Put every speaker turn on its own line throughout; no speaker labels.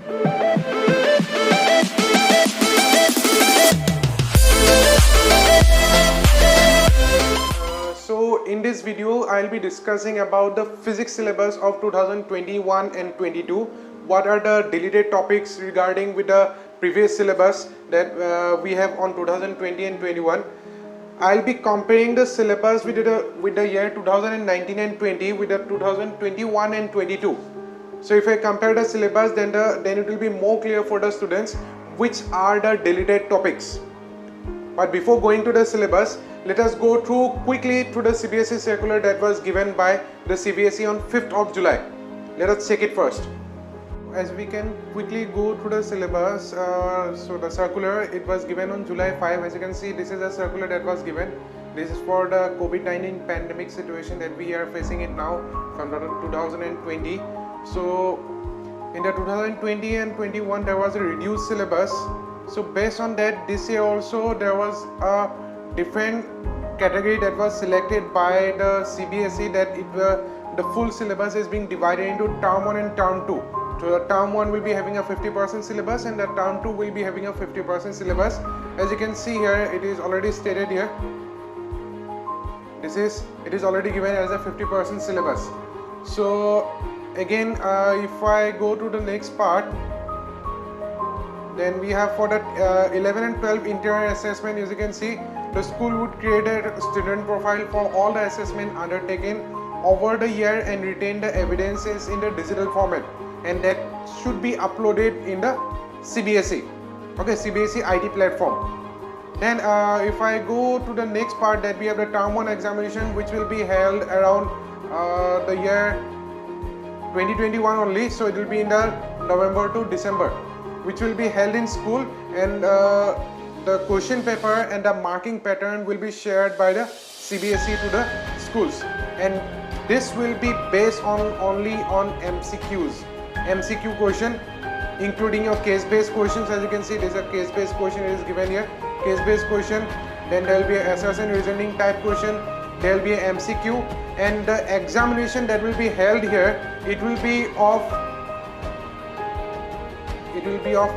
So in this video I'll be discussing about the physics syllabus of 2021 and 22. What are the deleted topics regarding with the previous syllabus that we have on 2020 and 21. I'll be comparing the syllabus with the year 2019 and 20 with the 2021 and 22. So if I compare the syllabus, then it will be more clear for the students which are the deleted topics. But before going to the syllabus, let us go quickly through the CBSE circular that was given by the CBSE on 5th of July. Let us check it first. As we can quickly go through the syllabus, so the circular, it was given on July 5. As you can see, this is a circular that was given. This is for the COVID-19 pandemic situation that we are facing it now from 2020. So in the 2020 and 21 there was a reduced syllabus. So based on that, this year also there was a different category that was selected by the CBSE, that the full syllabus is being divided into term 1 and term 2. So the term 1 will be having a 50% syllabus and the term 2 will be having a 50% syllabus. As you can see here, it is already stated here. It is already given as a 50% syllabus. So again, if I go to the next part, then we have for the 11 and 12 internal assessment. As you can see, the school would create a student profile for all the assessment undertaken over the year and retain the evidences in the digital format, and that should be uploaded in the CBSE, CBSE IT platform. Then if I go to the next part, that we have the term 1 examination, which will be held around the year 2021 only. So it will be in the November to December, which will be held in school, and the question paper and the marking pattern will be shared by the CBSE to the schools, and this will be based only on MCQ question, including your case-based questions. As you can see, there is a case-based question is given here, case-based question. Then there will be an assessment reasoning type question, there will be an MCQ, and the examination that will be held here, it will be of,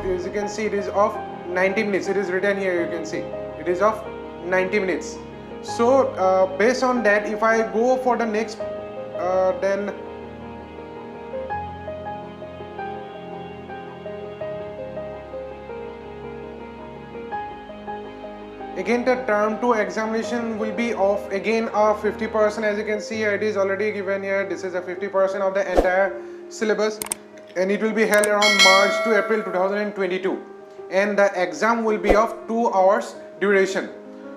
as you can see, it is of 90 minutes. It is written here, you can see it is of 90 minutes. So based on that, if I go for the next, then again the term 2 examination will be of again of 50%. As you can see here, it is already given here. This is a 50% of the entire syllabus, and it will be held around March to April 2022, and the exam will be of 2 hours duration.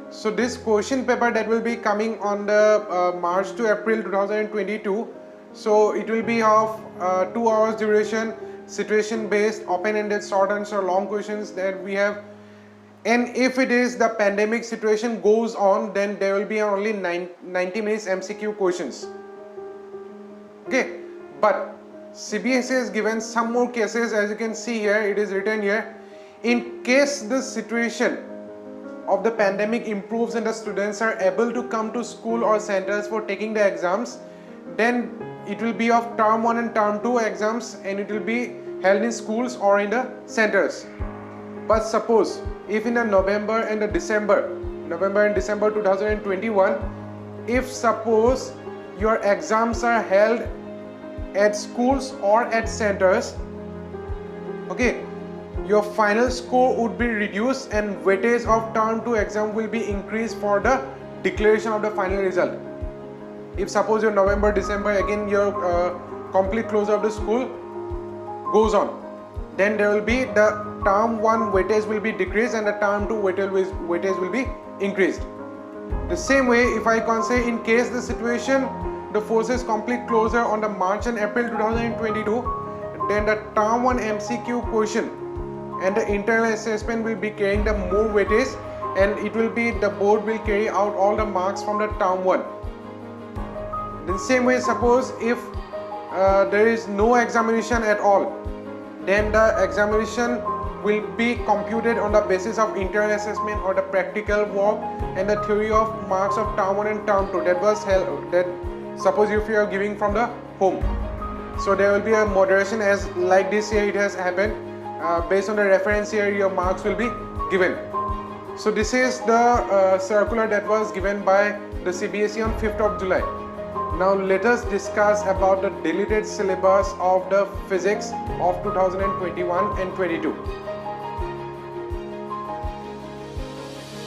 So this question paper that will be coming on the March to April 2022, so it will be of 2 hours duration, situation based, open-ended, short answer, long questions that we have. And if it is the pandemic situation goes on, then there will be only 90 minutes MCQ questions. Okay, but CBSE has given some more cases. As you can see here, it is written here, in case the situation of the pandemic improves and the students are able to come to school or centers for taking the exams, then it will be of term 1 and term 2 exams, and it will be held in schools or in the centers. But suppose if in the November and December 2021, if suppose your exams are held at schools or at centers, okay, your final score would be reduced and weightage of term 2 exam will be increased for the declaration of the final result. If suppose your November, December, again your complete closure of the school goes on, then there will be the term 1 weightage will be decreased and the term 2 weightage will be increased. The same way, if I can say, in case the situation, the forces complete closure on the March and April 2022, then the term 1 MCQ question and the internal assessment will be carrying the more weightage, and it will be, the board will carry out all the marks from the term 1. The same way, suppose if there is no examination at all, then the examination will be computed on the basis of internal assessment or the practical work and the theory of marks of term 1 and term 2 that was held, that suppose if you are giving from the home. So there will be a moderation, as like this year it has happened. Based on the reference year, your marks will be given. So this is the circular that was given by the CBSE on 5th of July. Now let us discuss about the deleted syllabus of the physics of 2021 and 22.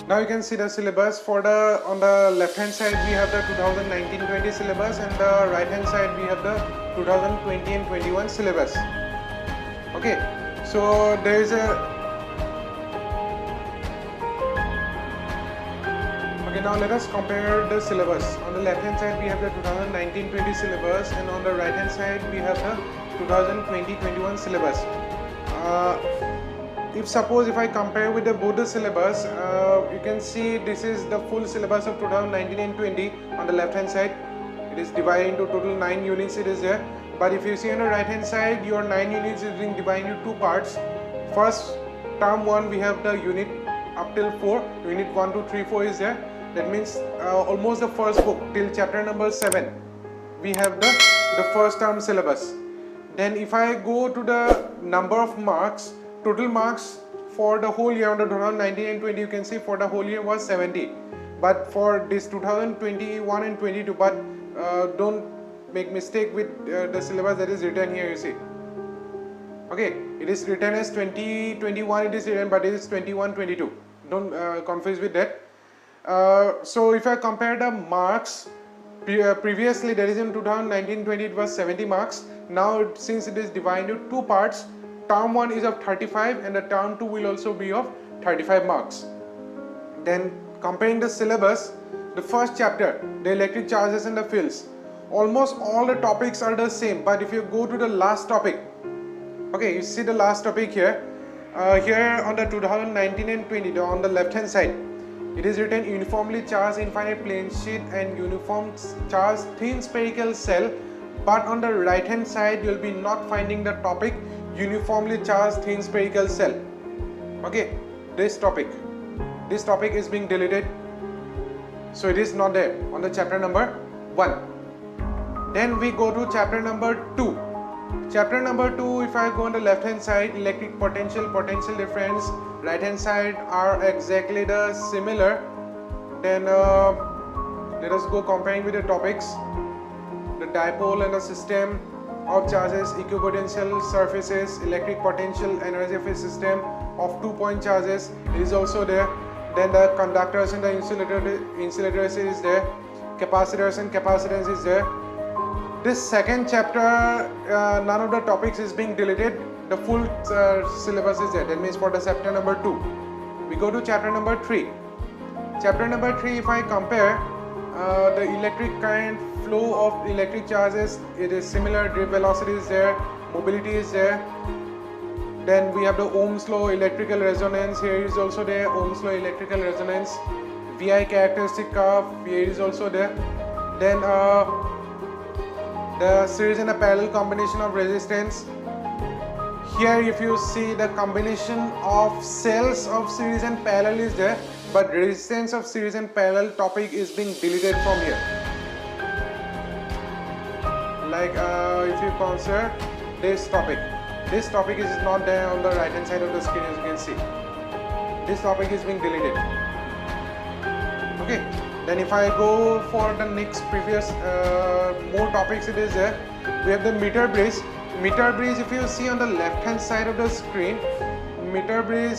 Now you can see the syllabus. For the on the left hand side we have the 2019-20 syllabus, and the right hand side we have the 2020 and 21 syllabus. Okay, so there is a now let us compare the syllabus. On the left hand side we have the 2019-20 syllabus, and on the right hand side we have the 2020-21 syllabus. If I compare with both the syllabus, you can see this is the full syllabus of 2019 and 20 on the left hand side. It is divided into total 9 units, it is there. But if you see on the right hand side, your 9 units is being divided into 2 parts. First, term 1 we have the unit up till 4, unit 1, 2, 3, 4 is there. That means almost the first book till chapter number 7 we have the first term syllabus. Then if I go to the number of marks, total marks for the whole year on the 2019 and 20, you can see for the whole year was 70. But for this 2021 and 22, but don't make mistake with the syllabus that is written here, you see. Okay, it is written as 2021, it is written, but it is 21-22. Don't confuse with that. So if I compare the marks, previously that is in 2019-20 it was 70 marks. Now since it is divided into 2 parts, term 1 is of 35 and the term 2 will also be of 35 marks. Then comparing the syllabus, the first chapter, the electric charges and the fields, almost all the topics are the same. But if you go to the last topic, okay, you see the last topic here. Here on the 2019 and 20, on the left hand side, it is written uniformly charged infinite plane sheet and uniform charged thin spherical cell. But on the right hand side you will be not finding the topic uniformly charged thin spherical cell. Okay, this topic is being deleted, so it is not there on the chapter number 1. Then we go to chapter number 2. Chapter number 2, if I go on the left hand side, electric potential, potential difference, right hand side are exactly the similar. Then let us go comparing with the topics. The dipole and the system of charges, equipotential surfaces, electric potential, energy of a system of 2-point charges, it is also there. Then the conductors and the insulators is there, capacitors and capacitance is there. This second chapter, none of the topics is being deleted, the full syllabus is there. That means for the chapter number 2. We go to chapter number 3. Chapter number 3, if I compare the electric current, flow of electric charges, it is similar, drip velocity is there, mobility is there. Then we have the Ohm's law, electrical resonance, here is also there, Ohm's law, electrical resonance, VI characteristic curve, here is also there. Then the series and a parallel combination of resistance. Here if you see the combination of cells of series and parallel is there, but resistance of series and parallel topic is being deleted from here. Like if you consider this topic is not there on the right hand side of the screen, as you can see. This topic is being deleted. Okay, then if I go for the next previous more topics, it is there. We have the meter bridge. Meter bridge, if you see on the left hand side of the screen, meter bridge,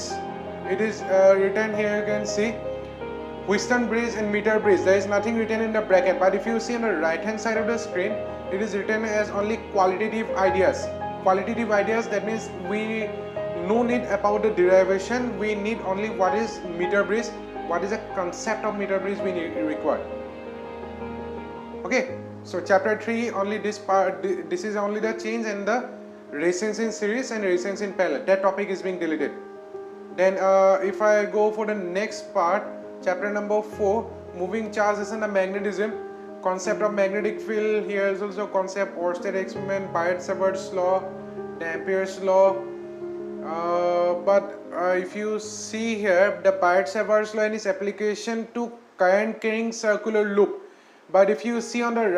it is written here, you can see Wheatstone bridge and meter bridge. There is nothing written in the bracket, but if you see on the right hand side of the screen, it is written as only qualitative ideas. Qualitative ideas, that means we no need about the derivation, we need only what is meter bridge, what is the concept of meter bridge we require. Okay, so chapter 3, only this part, this is only the change and the resistance in series and resistance in parallel. That topic is being deleted. Then if I go for the next part, chapter number 4, moving charges and the magnetism, concept of magnetic field, here is also concept, Oersted experiment, Biot-Savart's law, Dampire's law. But if you see here, the Biot-Savart's law and its application to current carrying circular loop, But if you see on the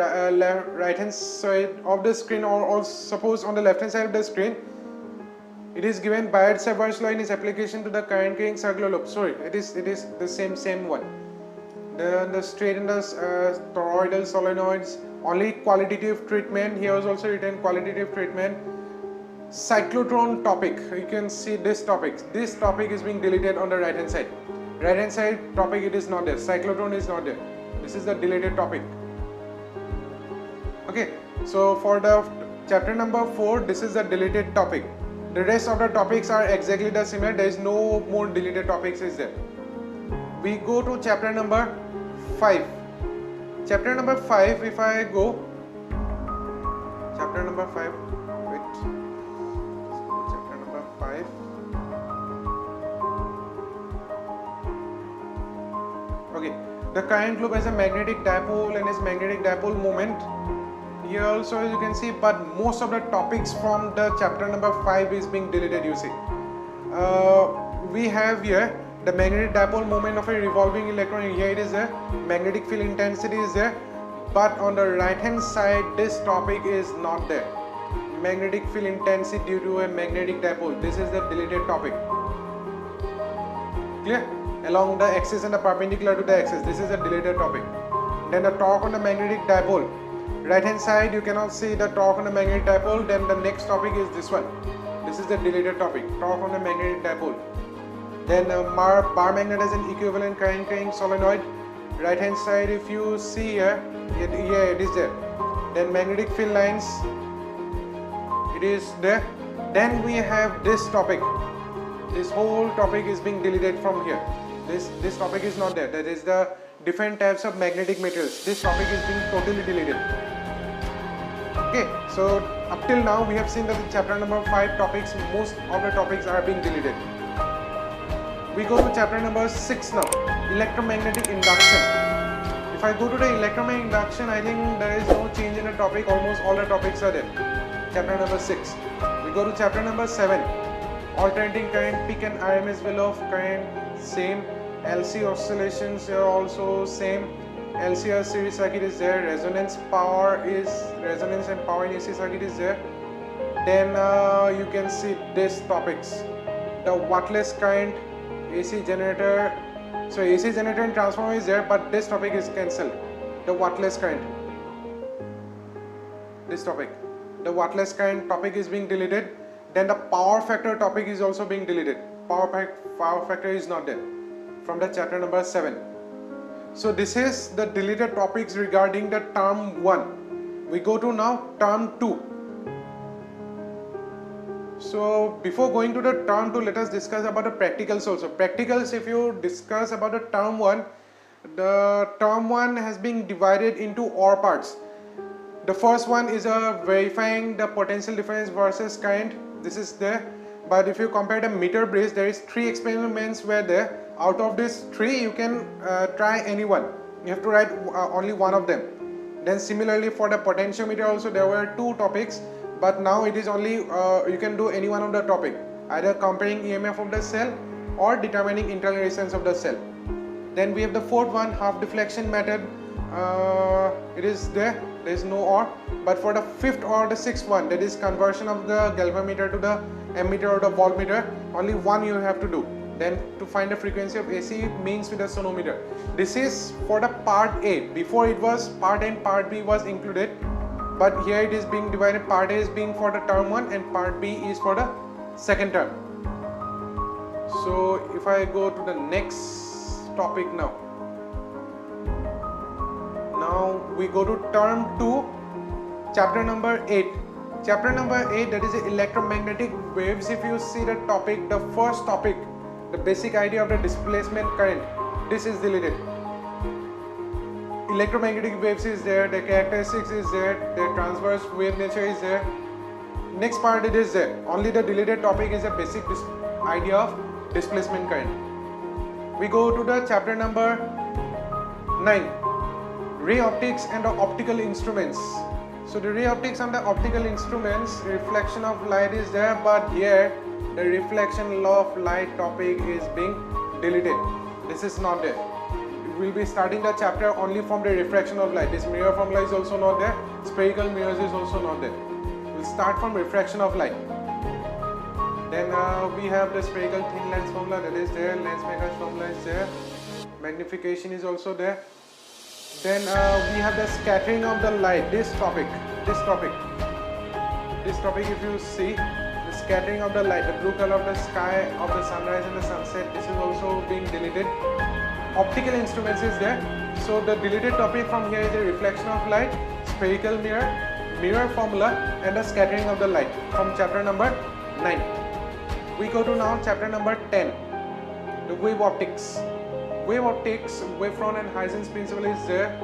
right hand side of the screen, or suppose on the left hand side of the screen, it is given Biot-Savart's law in its application to the current carrying circular loop. Sorry, it is the same one. The straight and the toroidal solenoids, only qualitative treatment. Here is also written qualitative treatment. Cyclotron topic, you can see this topic. This topic is being deleted on the right hand side. Right hand side topic, it is not there. Cyclotron is not there. This is the deleted topic. Okay, so for the chapter number 4, this is the deleted topic. The rest of the topics are exactly the similar. There is no more deleted topics is there. We go to chapter number 5. Chapter number 5, if I go, chapter number 5, wait, chapter number 5. Okay, the current loop has a magnetic dipole and its magnetic dipole moment. Here also, as you can see, but most of the topics from the chapter number 5 is being deleted, you see. We have here the magnetic dipole moment of a revolving electron. Here it is there. Magnetic field intensity is there. But on the right hand side, this topic is not there. Magnetic field intensity due to a magnetic dipole. This is the deleted topic. Clear? Along the axis and the perpendicular to the axis. This is the deleted topic. Then the torque on the magnetic dipole. Right hand side, you cannot see the torque on the magnetic dipole. Then the next topic is this one. This is the deleted topic. Torque on the magnetic dipole. Then bar magnet as an equivalent current carrying solenoid. Right hand side, if you see here, it is there. Then magnetic field lines, it is there. Then we have this topic. This whole topic is being deleted from here. This topic is not there. That is the different types of magnetic materials. This topic is being totally deleted. Okay, so up till now we have seen that in chapter number 5 topics, most of the topics are being deleted. We go to chapter number 6 now, electromagnetic induction. If I go to the electromagnetic induction, I think there is no change in the topic, almost all the topics are there. Chapter number 6. We go to chapter number 7, alternating current, peak and RMS value of current, same. LC oscillations are also same. LCR series circuit is there. Resonance and power in AC circuit is there. Then you can see these topics. The wattless current, AC generator. So AC generator and transformer is there, but this topic is cancelled. The wattless current. This topic. The wattless current topic is being deleted. Then the power factor topic is also being deleted. Power factor is not there from the chapter number 7. So this is the deleted topics regarding the term 1. We go to now term 2. So before going to the term 2, let us discuss about the practicals also. Practicals, if you discuss about the term 1, the term 1 has been divided into all parts. The first one is verifying the potential difference versus current. This is there. But if you compare the meter bridge, there is 3 experiments were there. Out of these 3, you can try any one. You have to write only one of them. Then similarly for the potentiometer also, there were 2 topics, but now it is only you can do any one of the topic, either comparing EMF of the cell or determining internal resistance of the cell. Then we have the 4th one, half deflection method. It is there is no or. But for the 5th or the 6th one, that is conversion of the galvanometer to the ammeter or the voltmeter, only one you have to do. Then to find the frequency of AC means with the sonometer. This is for the part A. Before it was part A and part B was included, but here it is being divided. Part A is being for the term 1 and part B is for the second term. So if I go to the next topic now. Now we go to term 2, chapter number 8. Chapter number 8, that is electromagnetic waves. If you see the topic, the first topic, the basic idea of the displacement current, this is deleted. Electromagnetic waves is there, the characteristics is there, the transverse wave nature is there. Next part it is there. Only the deleted topic is a basic idea of displacement current. We go to the chapter number 9, ray optics and the optical instruments. So the ray optics and the optical instruments, reflection of light is there, but here the reflection law of light topic is being deleted. This is not there. we'll be starting the chapter only from the refraction of light. This mirror formula is also not there. Spherical mirrors is also not there. We'll start from refraction of light. Then we have the spherical thin lens formula, that is there. Lens makers formula is there. Magnification is also there. Then we have the scattering of the light. This topic if you see, the scattering of the light, the blue color of the sky of the sunrise and the sunset, this is also being deleted. Optical instruments is there. So the deleted topic from here is the reflection of light, spherical mirror, mirror formula, and the scattering of the light from chapter number 9. We go to now chapter number 10, the wave optics. Wave optics, wavefront and Huygens principle is there.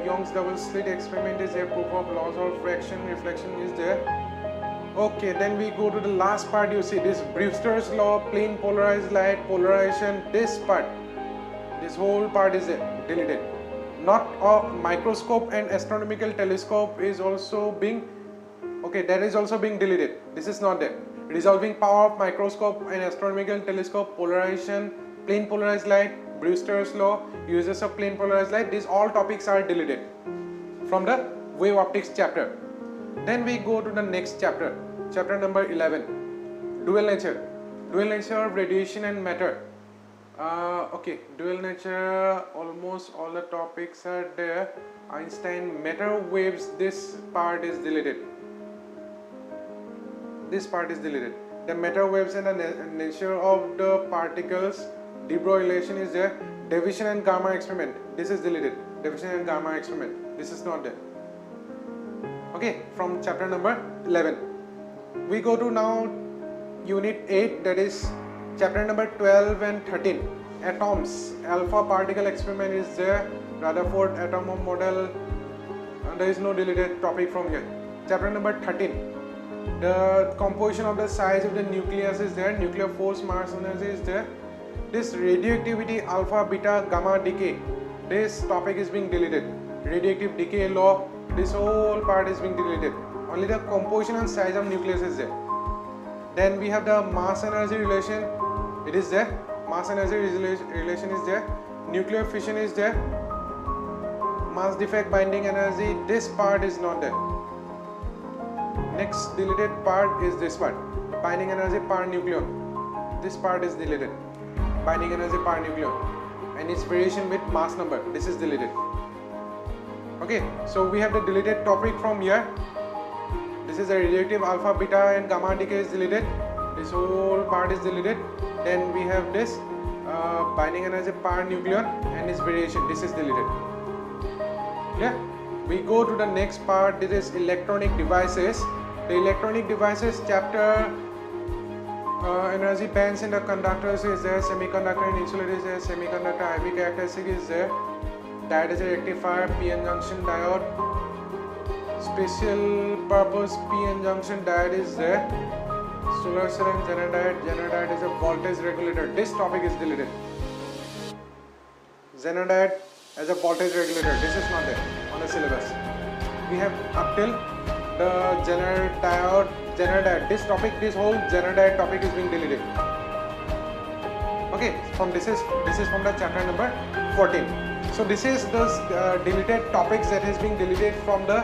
Young's double slit experiment is there. Proof of laws of reflection is there. Okay, then we go to the last part. You see this Brewster's law, plane polarized light, polarization. This part, this whole part is deleted. Not a microscope and astronomical telescope is also being, okay, that is also being deleted. This is not there. Resolving power of microscope and astronomical telescope, polarization, plane polarized light, Brewster's law, uses of plane polarized light, these all topics are deleted from the wave optics chapter. Then we go to the next chapter, chapter number 11, dual nature of radiation and matter. Okay, dual nature, almost all the topics are there. Einstein, matter waves, this part is deleted. This part is deleted. The matter waves and the nature of the particles, de Broglie relation is there. Division and gamma experiment, this is deleted. Division and gamma experiment, this is not there. Okay, from chapter number 11. We go to now unit 8, that is chapter number 12 and 13. Atoms, alpha particle experiment is there. Rutherford atom model, there is no deleted topic from here. Chapter number 13. The composition of the size of the nucleus is there. Nuclear force, mass energy is there. This radioactivity, alpha, beta, gamma decay, this topic is being deleted. Radioactive decay law, this whole part is being deleted. Only the composition and size of nucleus is there. Then we have the mass energy relation, it is there. Mass energy relation is there. Nuclear fission is there. Mass defect binding energy, this part is not there. Next deleted part is this part, binding energy per nucleon. This part is deleted. Binding energy per nucleon and its variation with mass number, this is deleted. Okay, so we have the deleted topic from here. This is the radioactive alpha, beta and gamma decay is deleted. This whole part is deleted. Then we have this binding energy per nucleon and its variation, this is deleted. Yeah, we go to the next part. This is electronic devices. The electronic devices chapter, energy bands in the conductors is there, semiconductor and insulator is there, semiconductor IV characteristic is there, diode is a rectifier, PN junction diode, special purpose PN junction diode is there, solar cell and Zener diode is a voltage regulator. This topic is deleted. Zener diode as a voltage regulator, this is not there on the syllabus. We have up till the Zener diode, this topic, this whole Zener diode topic is being deleted. Okay, from this is from the chapter number 14. So this is the deleted topics that has been deleted from the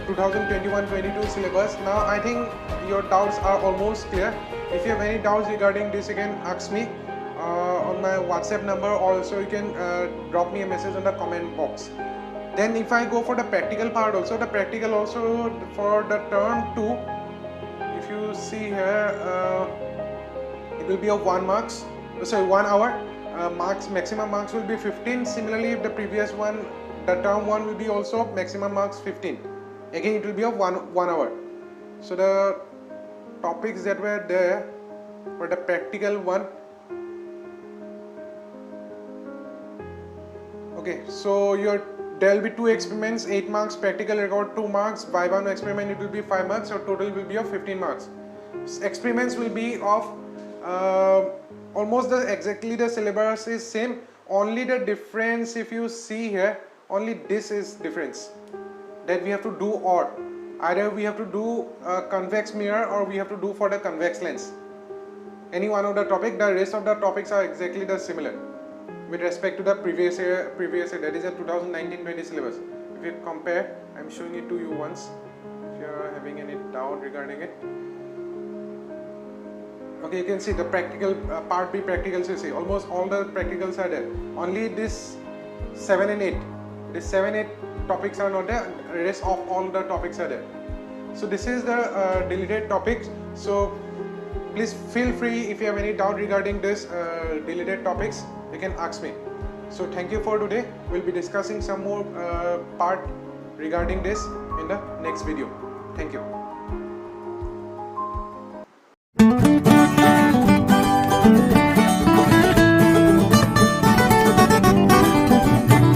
2021-22 syllabus. Now I think your doubts are almost clear. If you have any doubts regarding this, you can ask me on my WhatsApp number. Also you can drop me a message on the comment box. Then if I go for the practical part also, the practical also for the term 2, if you see here, it will be of 1 hour. Maximum marks will be 15. Similarly, if the previous one, the term 1 will be also maximum marks 15. Again, it will be of 1 hour. So the topics that were there for the practical one. Okay, so there will be 2 experiments, 8 marks, practical record 2 marks, Viva no experiment it will be 5 marks, so total will be of 15 marks. Experiments will be of almost exactly the syllabus is same, only the difference if you see here, only this is difference, that we have to do or either we have to do a convex mirror or we have to do for the convex lens. Any one of the topic, the rest of the topics are exactly the similar. with respect to the previous year, that is a 2019-20 syllabus. If you compare, I'm showing it to you once if you are having any doubt regarding it. Okay, you can see the practical part B practicals. You see almost all the practicals are there. Only this 7 and 8. This 7, 8 topics are not there. The rest of all the topics are there. So this is the deleted topics. So please feel free, if you have any doubt regarding this deleted topics, you can ask me. So thank you for today. We'll be discussing some more part regarding this in the next video. Thank you.